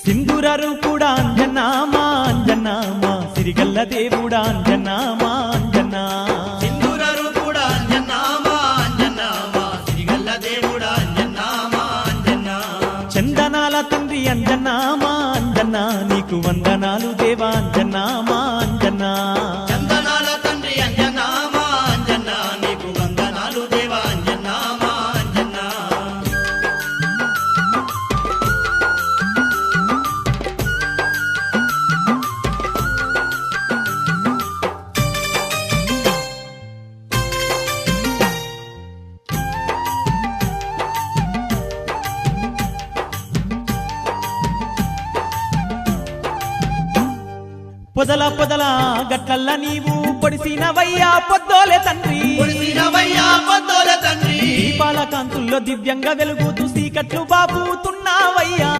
సింధూర రూపుడా అంజనా మా అంజనా మా సిరిగల్ల దేవుడా అంజనా మా అంజనా సింధూర రూపుడా అంజనా మా అంజనా మా సిరిగల్ల దేవుడా అంజనా మా అంజనా చందనాల తండ్రి అంజనా మా అంజనా నీకు వందనాలు దేవా అంజనా మా అంజనా చందనాల తండ్రి అంజనా మా అంజనా నీకు వందనాలు దేవా అంజనా మా అంజనా పొదల పొదల గట్లల్ల నీవు పొడిసినవయ్యా పొద్దోలే తండ్రి పొడిసినవయ్యా పొద్దోలే తండ్రి దీపాల కాంతుల్లో దివ్యంగా వెలుగుతూ సీకట్లు బాబుతున్నావయ్యా